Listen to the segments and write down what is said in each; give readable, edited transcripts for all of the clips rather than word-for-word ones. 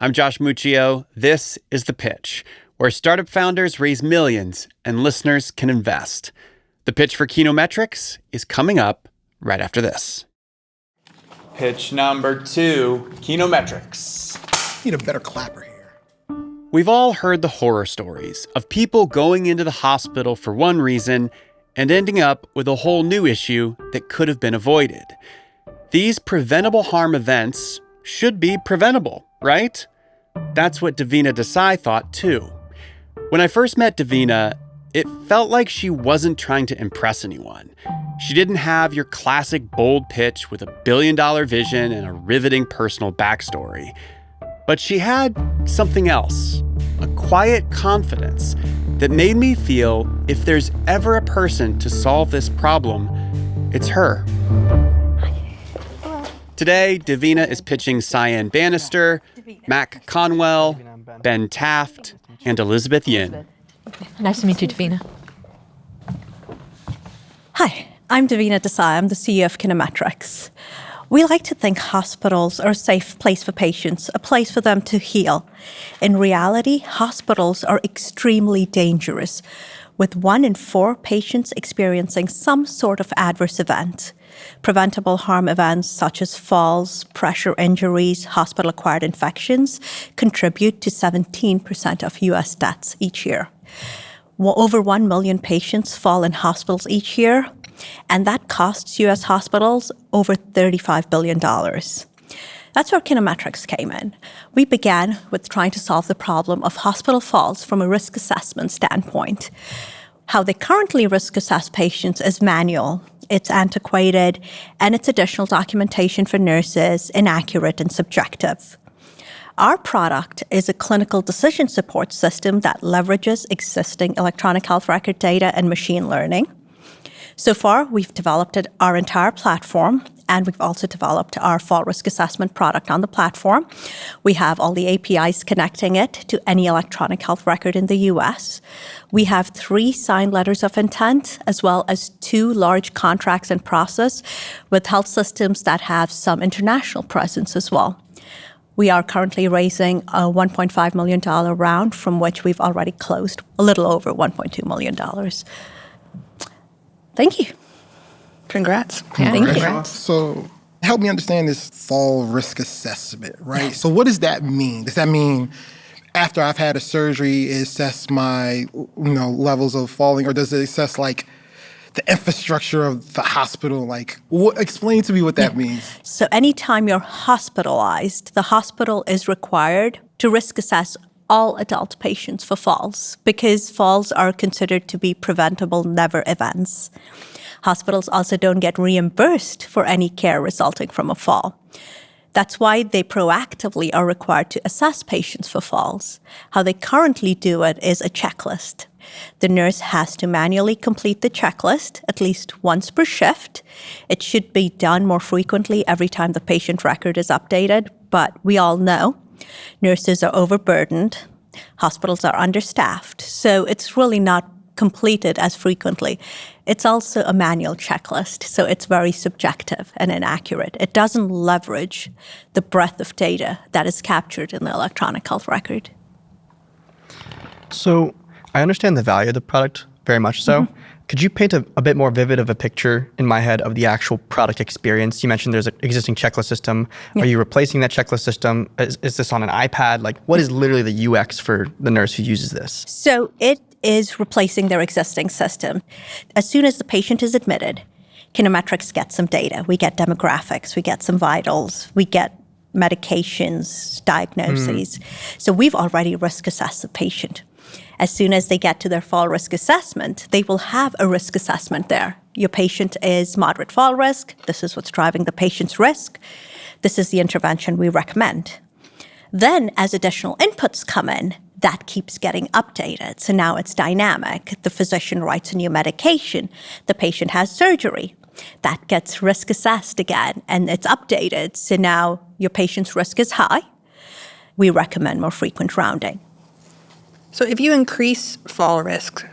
I'm Josh Muccio. This is The Pitch, where startup founders raise millions and listeners can invest. The pitch for Kinometrix is coming up right after this. Pitch number 2, Kinometrix. Need a better clapper here. We've all heard the horror stories of people going into the hospital for one reason and ending up with a whole new issue that could have been avoided. These preventable harm events should be preventable, right? That's what Davina Desai thought too. When I first met Davina, it felt like she wasn't trying to impress anyone. She didn't have your classic bold pitch with a billion-dollar vision and a riveting personal backstory. But she had something else, a quiet confidence that made me feel if there's ever a person to solve this problem, it's her. Today, Davina is pitching Cyan Banister, Mac Conwell, Ben Taft, and Elizabeth Yin. Nice to meet you, Davina. Hi, I'm Davina Desai. I'm the CEO of Kinometrix. We like to think hospitals are a safe place for patients, a place for them to heal. In reality, hospitals are extremely dangerous, with 1 in 4 patients experiencing some sort of adverse event. Preventable harm events such as falls, pressure injuries, hospital-acquired infections contribute to 17% of U.S. deaths each year. Over 1 million patients fall in hospitals each year, and that costs U.S. hospitals over $35 billion. That's where Kinometrix came in. We began with trying to solve the problem of hospital falls from a risk assessment standpoint. How they currently risk assess patients is manual. It's antiquated, and it's additional documentation for nurses, inaccurate and subjective. Our product is a clinical decision support system that leverages existing electronic health record data and machine learning. So far, we've developed our entire platform, and we've also developed our fall risk assessment product on the platform. We have all the APIs connecting it to any electronic health record in the U.S. We have 3 signed letters of intent, as well as 2 large contracts in process with health systems that have some international presence as well. We are currently raising a $1.5 million round, from which we've already closed a little over $1.2 million. Thank you. Congrats. Yeah, Thank you. So help me understand this fall risk assessment, right? So what does that mean? Does that mean after I've had a surgery, it assess my levels of falling, or does it assess like the infrastructure of the hospital? Explain to me what that means. So anytime you're hospitalized, the hospital is required to risk assess all adult patients for falls, because falls are considered to be preventable never events. Hospitals also don't get reimbursed for any care resulting from a fall. That's why they proactively are required to assess patients for falls. How they currently do it is a checklist. The nurse has to manually complete the checklist at least once per shift. It should be done more frequently every time the patient record is updated, but we all know nurses are overburdened, hospitals are understaffed, so it's really not completed as frequently. It's also a manual checklist, so it's very subjective and inaccurate. It doesn't leverage the breadth of data that is captured in the electronic health record. So I understand the value of the product very much so. Mm-hmm. Could you paint a bit more vivid of a picture in my head of the actual product experience? You mentioned there's an existing checklist system. Yeah. Are you replacing that checklist system? Is this on an iPad? What is literally the UX for the nurse who uses this? So it is replacing their existing system. As soon as the patient is admitted, Kinometrix gets some data. We get demographics, we get some vitals, we get medications, diagnoses. So we've already risk assessed the patient. As soon as they get to their fall risk assessment, they will have a risk assessment there. Your patient is moderate fall risk. This is what's driving the patient's risk. This is the intervention we recommend. Then, as additional inputs come in, that keeps getting updated. So now it's dynamic. The physician writes a new medication. The patient has surgery. That gets risk assessed again, and it's updated. So now your patient's risk is high. We recommend more frequent rounding. So if you increase fall risk,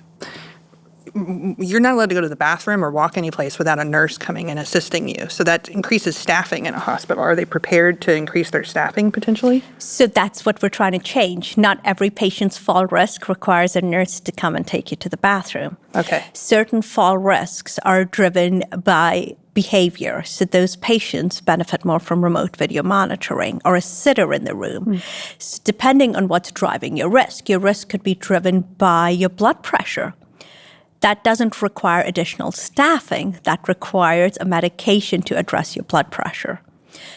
you're not allowed to go to the bathroom or walk any place without a nurse coming and assisting you. So that increases staffing in a hospital. Are they prepared to increase their staffing potentially? So that's what we're trying to change. Not every patient's fall risk requires a nurse to come and take you to the bathroom. Okay. Certain fall risks are driven by behavior. So those patients benefit more from remote video monitoring or a sitter in the room. So depending on what's driving your risk could be driven by your blood pressure. That doesn't require additional staffing. That requires a medication to address your blood pressure.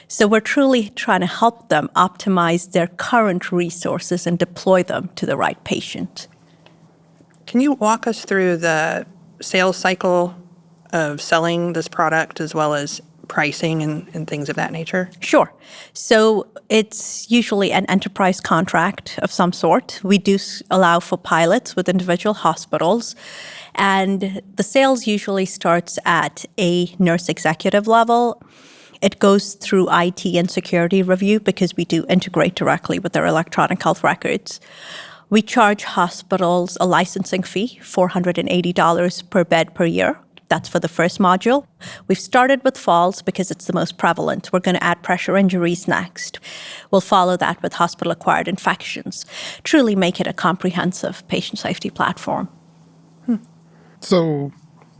So we're truly trying to help them optimize their current resources and deploy them to the right patient. Can you walk us through the sales cycle of selling this product as well as pricing and things of that nature? Sure. So it's usually an enterprise contract of some sort. We do allow for pilots with individual hospitals. And the sales usually starts at a nurse executive level. It goes through IT and security review because we do integrate directly with their electronic health records. We charge hospitals a licensing fee, $480 per bed per year. That's for the first module. We've started with falls because it's the most prevalent. We're going to add pressure injuries next. We'll follow that with hospital-acquired infections. Truly make it a comprehensive patient safety platform. So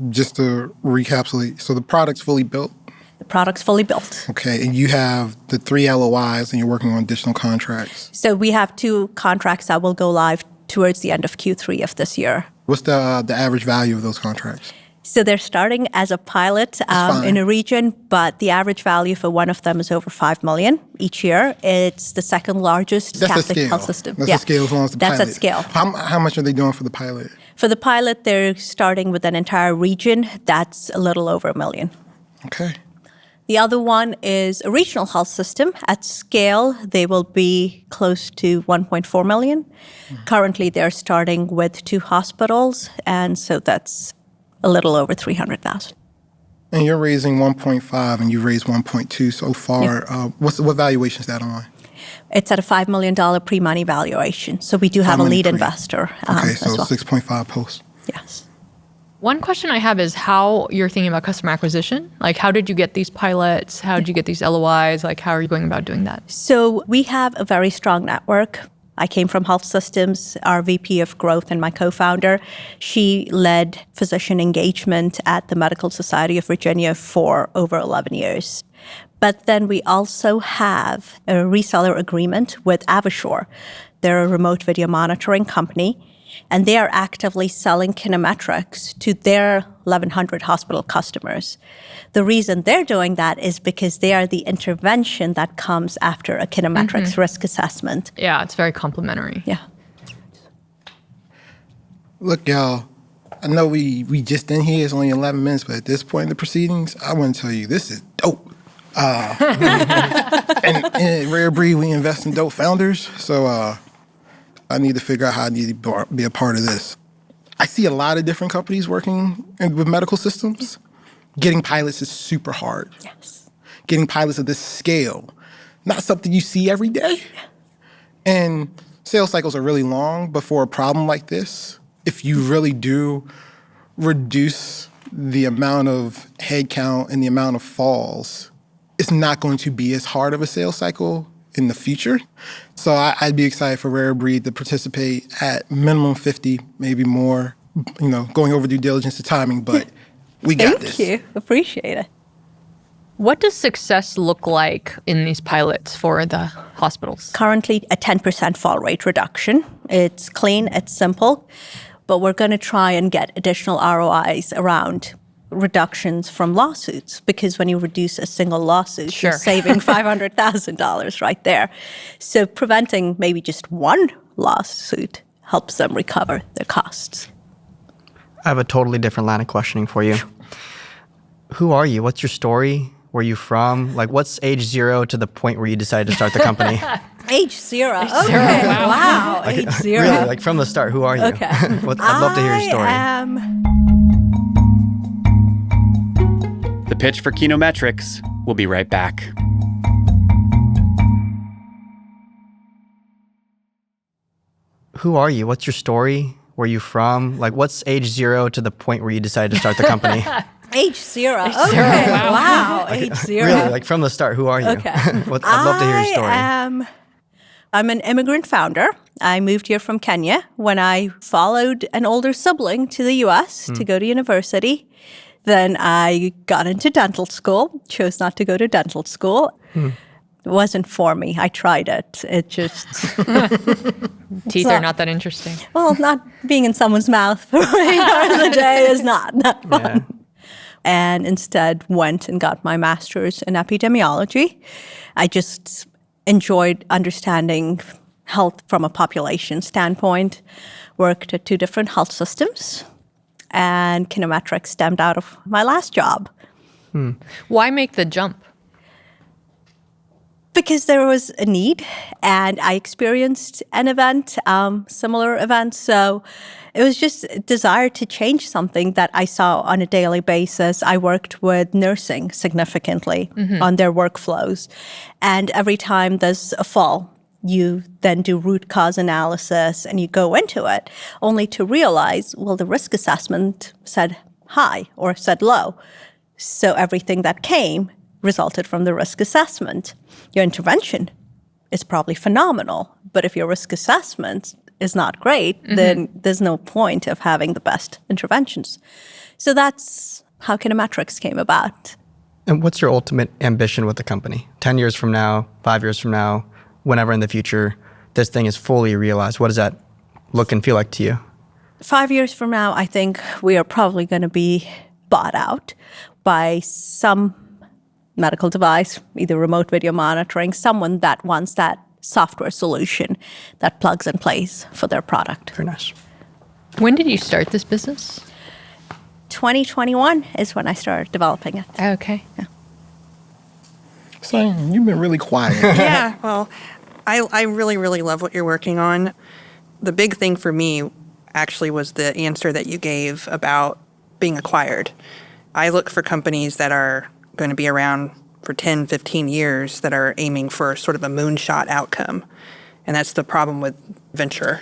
just to recapitulate, so the product's fully built? The product's fully built. Okay, and you have the 3 LOIs and you're working on additional contracts. So we have 2 contracts that will go live towards the end of Q3 of this year. What's the average value of those contracts? So they're starting as a pilot in a region, but the average value for one of them is over $5 million each year. It's the second largest Catholic health system. That's a scale as long as the pilot. That's at scale. How much are they doing for the pilot? For the pilot, they're starting with an entire region. That's a little over $1 million. Okay. The other one is a regional health system. At scale, they will be close to $1.4 million. Currently, they're starting with 2 hospitals, and so that's a little over $300,000. And you're raising 1.5 and you've raised 1.2 so far. Yeah. What valuation is that on? It's at a $5 million pre-money valuation. So we do have a lead investor. Okay, so as well. 6.5 post. Yes. One question I have is how you're thinking about customer acquisition. Like, how did you get these pilots? How did you get these LOIs? Like, how are you going about doing that? So we have a very strong network. I came from health systems. Our VP of growth and my co-founder, she led physician engagement at the Medical Society of Virginia for over 11 years. But then we also have a reseller agreement with Avashore. They're a remote video monitoring company, and they are actively selling Kinometrix to their 1,100 hospital customers. The reason they're doing that is because they are the intervention that comes after a Kinometrix risk assessment. Yeah, it's very complementary. Yeah. Look, y'all, I know we just in here, it's only 11 minutes, but at this point in the proceedings, I want to tell you, this is dope. And at RareBreed, we invest in dope founders, so I need to figure out how I need to be a part of this. I see a lot of different companies working with medical systems. Getting pilots is super hard. Yes. Getting pilots of this scale, not something you see every day. And sales cycles are really long before a problem like this. If you really do reduce the amount of headcount and the amount of falls, it's not going to be as hard of a sales cycle in the future. So I'd be excited for RareBreed to participate at minimum 50, maybe more, going over due diligence to timing, but we got this. Thank you. Appreciate it. What does success look like in these pilots for the hospitals? Currently, a 10% fall rate reduction. It's clean, it's simple, but we're going to try and get additional ROIs around reductions from lawsuits, because when you reduce a single lawsuit, you're saving $500,000 right there. So preventing maybe just one lawsuit helps them recover their costs. I have a totally different line of questioning for you. Who are you? What's your story? Where are you from? Like, what's age 0 to the point where you decided to start the company? Age 0. Okay. Zero. Wow. Like, Age 0. Really, like from the start, who are you? Okay. I'd love to hear your story. The pitch for Kinometrix. We'll be right back. Who are you? What's your story? were you from? Like, what's age 0 to the point where you decided to start the company? Age 0. Okay. zero, wow. Wow. Age 0. Really, like from the start, who are you? Okay. I'd love to hear your story. I'm an immigrant founder. I moved here from Kenya when I followed an older sibling to the US to go to university. Then I got into dental school, chose not to go to dental school. It wasn't for me. I tried it. It just, Teeth are not that interesting. well, not being in someone's mouth for 8 hours a day is not that fun. Yeah. And instead went and got my master's in epidemiology. I just enjoyed understanding health from a population standpoint, worked at 2 different health systems, and Kinometrix stemmed out of my last job. Why make the jump? Because there was a need, and I experienced an event, similar event. So it was just a desire to change something that I saw on a daily basis. I worked with nursing significantly on their workflows. And every time there's a fall, you then do root cause analysis and you go into it, only to realize, well, the risk assessment said high or said low. So everything that came resulted from the risk assessment. Your intervention is probably phenomenal, but if your risk assessment is not great, then there's no point of having the best interventions. So that's how Kinometrix came about. And what's your ultimate ambition with the company? 10 years from now, 5 years from now, whenever in the future, this thing is fully realized, what does that look and feel like to you? 5 years from now, I think we are probably going to be bought out by some medical device, either remote video monitoring, someone that wants that software solution that plugs and plays for their product. Very nice. When did you start this business? 2021 is when I started developing it. Okay. Cyan, you've been really quiet. Yeah, well, I really, really love what you're working on. The big thing for me actually was the answer that you gave about being acquired. I look for companies that are going to be around for 10, 15 years that are aiming for sort of a moonshot outcome. And that's the problem with venture.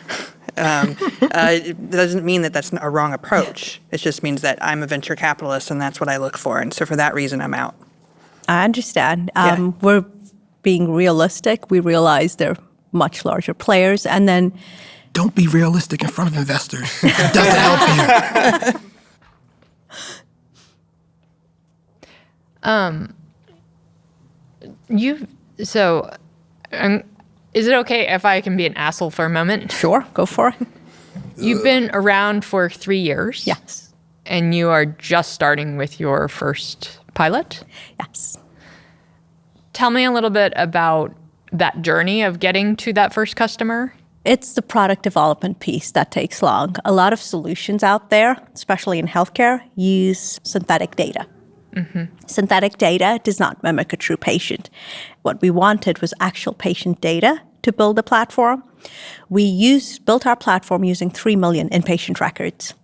It doesn't mean that that's a wrong approach. It just means that I'm a venture capitalist and that's what I look for. And so for that reason, I'm out. I understand. Yeah. We're being realistic. We realize they're much larger players. And then Don't be realistic in front of investors. It doesn't help you. Is it okay if I can be an asshole for a moment? sure, go for it. You've been around for 3 years. Yes. And you are just starting with your first pilot. Yes. Tell me a little bit about that journey of getting to that first customer. It's the product development piece that takes long. A lot of solutions out there, especially in healthcare, use synthetic data. Synthetic data does not mimic a true patient. What we wanted was actual patient data to build the platform. We built our platform using 3 million inpatient records.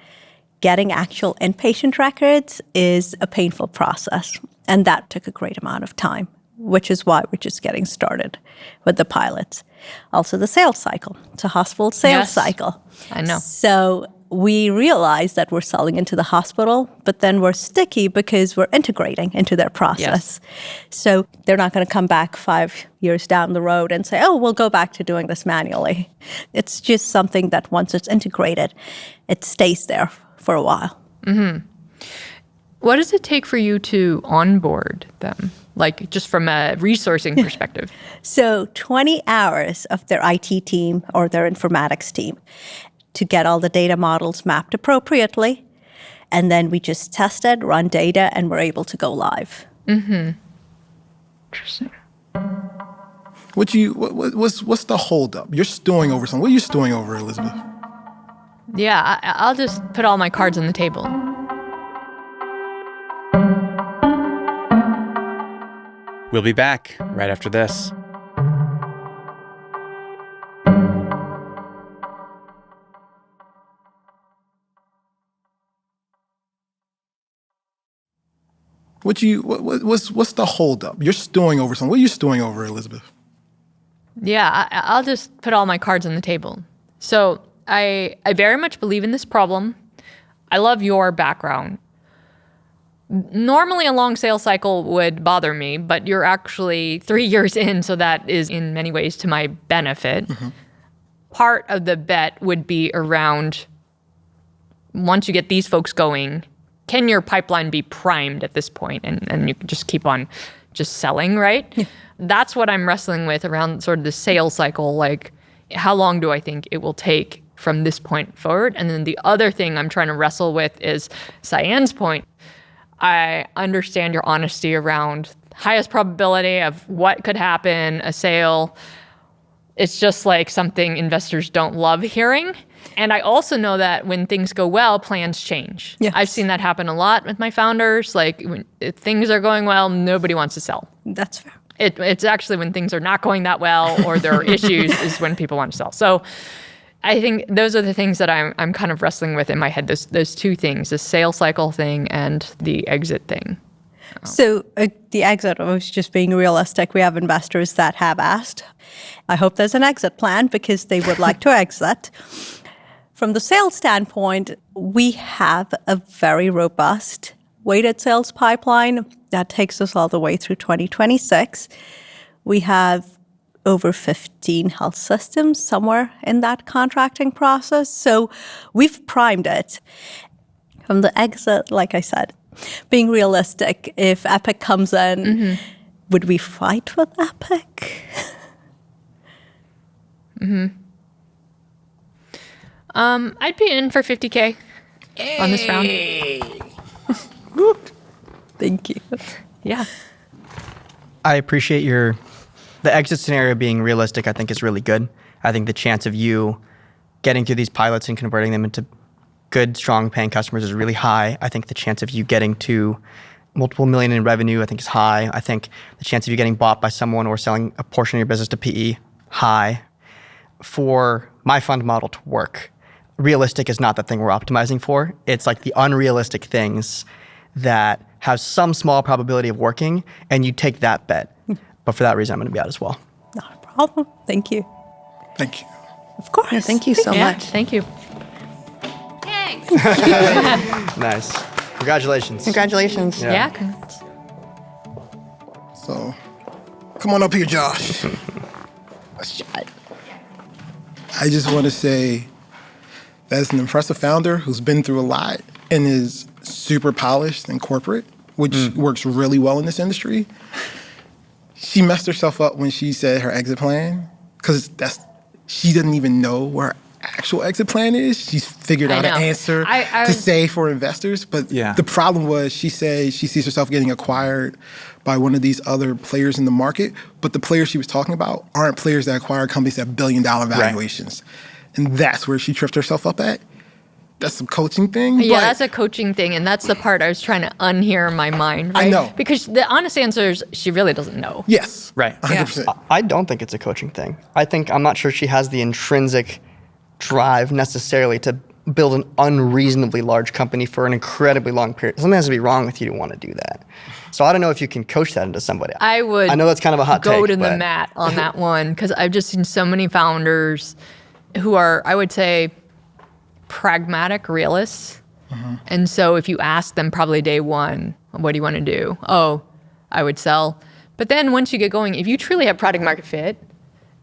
Getting actual inpatient records is a painful process, and that took a great amount of time, which is why we're just getting started with the pilots. Also, the sales cycle. It's a hospital sales Yes. cycle. I know. So we realize that we're selling into the hospital, but then we're sticky because we're integrating into their process. So they're not going to come back 5 years down the road and say, oh, we'll go back to doing this manually. It's just something that once it's integrated, it stays there for a while. What does it take for you to onboard them? Like just from a resourcing perspective? So 20 hours of their IT team or their informatics team to get all the data models mapped appropriately. And then we just tested, run data, and we're able to go live. Interesting. What's the holdup? You're stewing over something. What are you stewing over, Elizabeth? Yeah, I'll just put all my cards on the table. We'll be back right after this. What's the holdup? You're stewing over something. What are you stewing over, Elizabeth? Yeah, I'll just put all my cards on the table. So I very much believe in this problem. I love your background. Normally, a long sales cycle would bother me, but you're actually 3 years in, so that is in many ways to my benefit. Part of the bet would be around, once you get these folks going, can your pipeline be primed at this point, and you can just keep on just selling, right? Yeah. That's what I'm wrestling with around sort of the sales cycle. Like, how long do I think it will take from this point forward? And then the other thing I'm trying to wrestle with is Cyan's point. I understand your honesty around highest probability of what could happen, a sale. It's just like something investors don't love hearing. And I also know that when things go well, plans change. Yes. I've seen that happen a lot with my founders. Like, if things are going well, nobody wants to sell. That's fair. It's actually when things are not going that well or there are issues is when people want to sell. So I think those are the things that I'm kind of wrestling with in my head. Those two things, the sales cycle thing and the exit thing. So the exit, I was just being realistic. We have investors that have asked. I hope there's an exit plan because they would like to exit. From the sales standpoint, we have a very robust weighted sales pipeline that takes us all the way through 2026. We have over 15 health systems somewhere in that contracting process. So we've primed it. From the exit, like I said, being realistic, if Epic comes in, would we fight with Epic? I'd be in for $50K on this round. Thank you. Yeah. I appreciate the exit scenario being realistic. I think is really good. I think the chance of you getting through these pilots and converting them into good, strong paying customers is really high. I think the chance of you getting to multiple million in revenue, I think is high. I think the chance of you getting bought by someone or selling a portion of your business to PE, high. For my fund model to work, realistic is not the thing we're optimizing for. It's like the unrealistic things that have some small probability of working, and you take that bet. But for that reason, I'm going to be out as well. Not a problem. Thank you. Thank you. Of course. Yeah, thank you so much. Thank you. Nice. Congratulations. Congratulations. Yeah. Congrats. So, come on up here, Josh. I just want to say, as an impressive founder who's been through a lot and is super polished and corporate, which works really well in this industry, she messed herself up when she said her exit plan, because she doesn't even know where her actual exit plan is. She's figured out an answer to say for investors, but the problem was she said she sees herself getting acquired by one of these other players in the market, but the players she was talking about aren't players that acquire companies at billion-dollar valuations. Right. And that's where she tripped herself up at. That's some coaching thing. Yeah, that's a coaching thing, and that's the part I was trying to unhear in my mind. Right? I know. Because the honest answer is she really doesn't know. Yes. Right. 100%. Yeah. I don't think it's a coaching thing. I'm not sure she has the intrinsic drive necessarily to build an unreasonably large company for an incredibly long period. Something has to be wrong with you to want to do that. So I don't know if you can coach that into somebody. I know that's kind of a hot take. Go to but the mat on that one, because I've just seen so many founders who are, I would say, pragmatic realists. And so if you ask them probably day one, what do you want to do? Oh, I would sell. But then once you get going, if you truly have product market fit,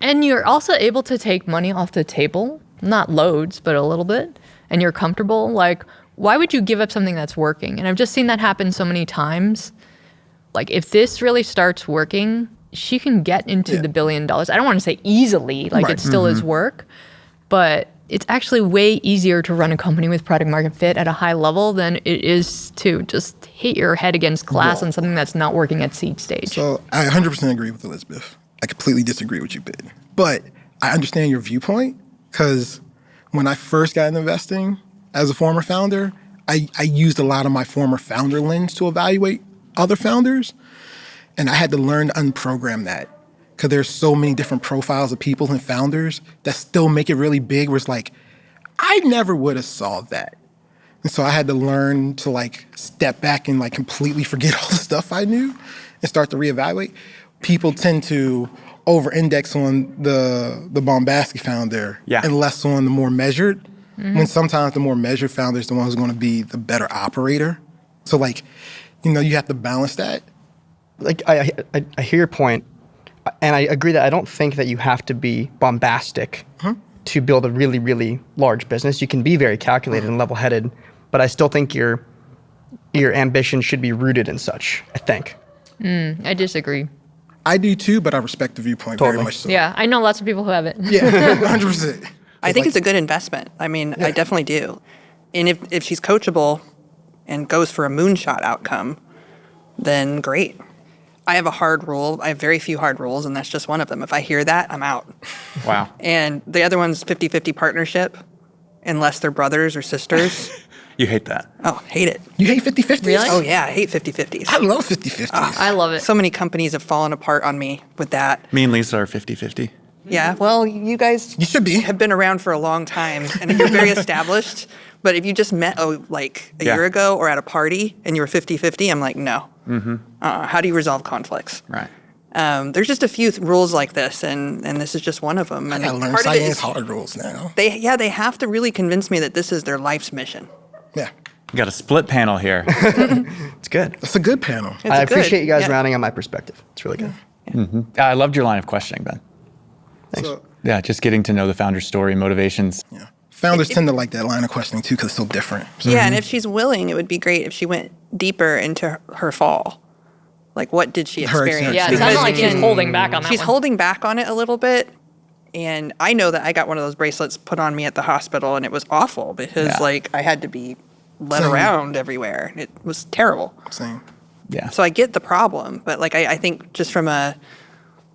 and you're also able to take money off the table, not loads, but a little bit, and you're comfortable, like, why would you give up something that's working? And I've just seen that happen so many times. Like, if this really starts working, she can get into the $1 billion. I don't want to say easily, like it still is work, but it's actually way easier to run a company with product market fit at a high level than it is to just hit your head against glass on something that's not working at seed stage. So I 100% agree with Elizabeth. I completely disagree with you, Ben. But I understand your viewpoint, because when I first got into investing as a former founder, I used a lot of my former founder lens to evaluate other founders. And I had to learn to unprogram that, because there's so many different profiles of people and founders that still make it really big, where it's like, I never would have solved that. And so I had to learn to like step back and like completely forget all the stuff I knew and start to reevaluate. People tend to over-index on the bombastic founder and less on the more measured. When sometimes the more measured founder is the one who's going to be the better operator. So like, you have to balance that. Like I hear your point, and I agree that I don't think that you have to be bombastic to build a really, really large business. You can be very calculated and level-headed, but I still think your ambition should be rooted in such, I think. I disagree. I do too, but I respect the viewpoint very much so. Yeah, I know lots of people who have it. Yeah, 100%. I think it's a good investment. I mean, I definitely do. And if she's coachable and goes for a moonshot outcome, then great. I have a hard rule. I have very few hard rules, and that's just one of them. If I hear that, I'm out. Wow. And the other one's 50-50 partnership, unless they're brothers or sisters. You hate that. Oh, hate it. You hate 50-50s? Really? Oh, yeah, I hate 50-50s. I love 50-50s. I love it. So many companies have fallen apart on me with that. Me and Lisa are 50-50. Yeah, well, you guys You should be. have been around for a long time, and you're very established. But if you just met a year ago or at a party and you were 50-50, I'm like, no. How do you resolve conflicts? Right. There's just a few rules like this, and this is just one of them. And I learned part of it Cyan's is hard rules now. they have to really convince me that this is their life's mission. Yeah. We got a split panel here. It's good. That's a good panel. I appreciate you guys rounding on my perspective. It's really good. I loved your line of questioning, Ben. Thanks. So, Yeah, just getting to know the founder's story, motivations. yeah. Founders tend to like that line of questioning too because it's so different. Yeah, and if she's willing, it would be great if she went deeper into her fall. Like, what did she Her experience? Yeah, it Because sounds like she's holding back on that She's one. holding back on it a little bit. And I know that I got one of those bracelets put on me at the hospital, and it was awful because, I had to be led Same. around everywhere. It was terrible. Same. Yeah. So I get the problem, but, I think just from a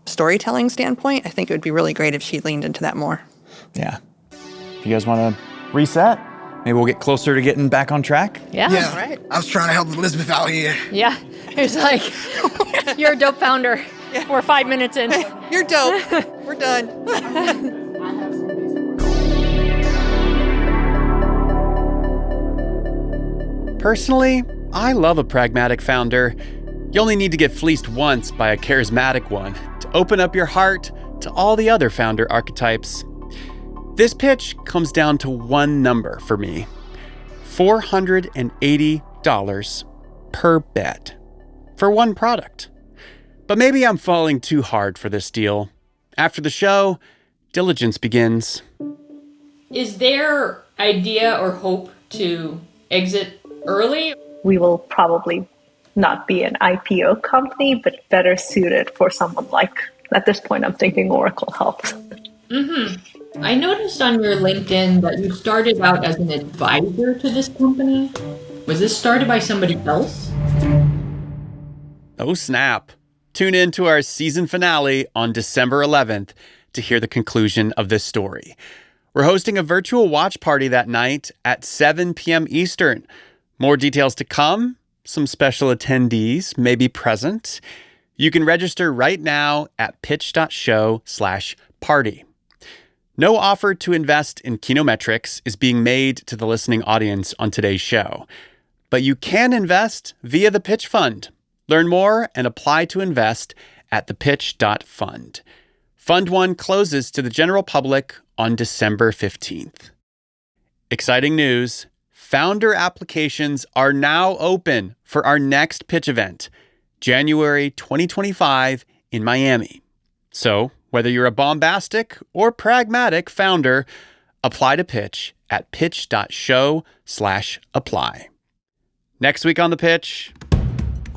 storytelling standpoint, I think it would be really great if she leaned into that more. Yeah. If you guys want to reset, maybe we'll get closer to getting back on track. Yeah. Yeah. right. I was trying to help Elizabeth out here. Yeah. It's like, you're a dope founder. We're 5 minutes in. You're dope. We're done. Personally, I love a pragmatic founder. You only need to get fleeced once by a charismatic one to open up your heart to all the other founder archetypes. This pitch comes down to one number for me: $480 per bet for one product. But maybe I'm falling too hard for this deal. After the show, diligence begins. Is there idea or hope to exit early? We will probably not be an IPO company, but better suited for someone like, at this point, I'm thinking Oracle Health. I noticed on your LinkedIn that you started out as an advisor to this company. Was this started by somebody else? Oh snap. Tune in to our season finale on December 11th to hear the conclusion of this story. We're hosting a virtual watch party that night at 7 p.m. Eastern. More details to come. Some special attendees may be present. You can register right now at pitch.show/party. No offer to invest in Kinometrix is being made to the listening audience on today's show, but you can invest via the Pitch Fund. Learn more and apply to invest at thepitch.fund. Fund 1 closes to the general public on December 15th. Exciting news. Founder applications are now open for our next pitch event, January 2025 in Miami. So, whether you're a bombastic or pragmatic founder, apply to pitch at pitch.show/apply. Next week on The Pitch.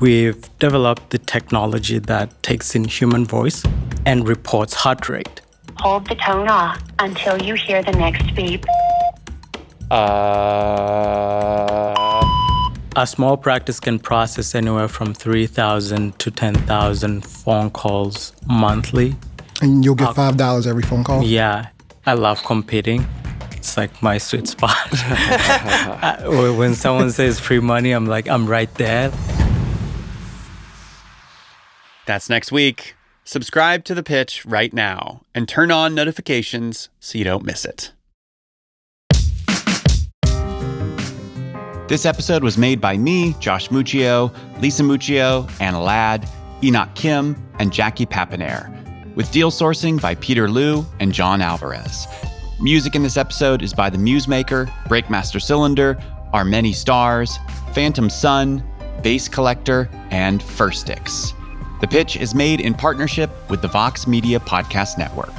We've developed the technology that takes in human voice and reports heart rate. Hold the tone off until you hear the next beep. A small practice can process anywhere from 3,000 to 10,000 phone calls monthly. And you'll get $5 every phone call? Yeah, I love competing. It's like my sweet spot. When someone says free money, I'm like, I'm right there. That's next week. Subscribe to The Pitch right now and turn on notifications so you don't miss it. This episode was made by me, Josh Muccio, Lisa Muccio, Anna Ladd, Enoch Kim, and Jackie Papanair. with deal sourcing by Peter Liu and John Alvarez. Music in this episode is by The Musemaker, Breakmaster Cylinder, Our Many Stars, Phantom Sun, Bass Collector, and Firstix. The Pitch is made in partnership with the Vox Media Podcast Network.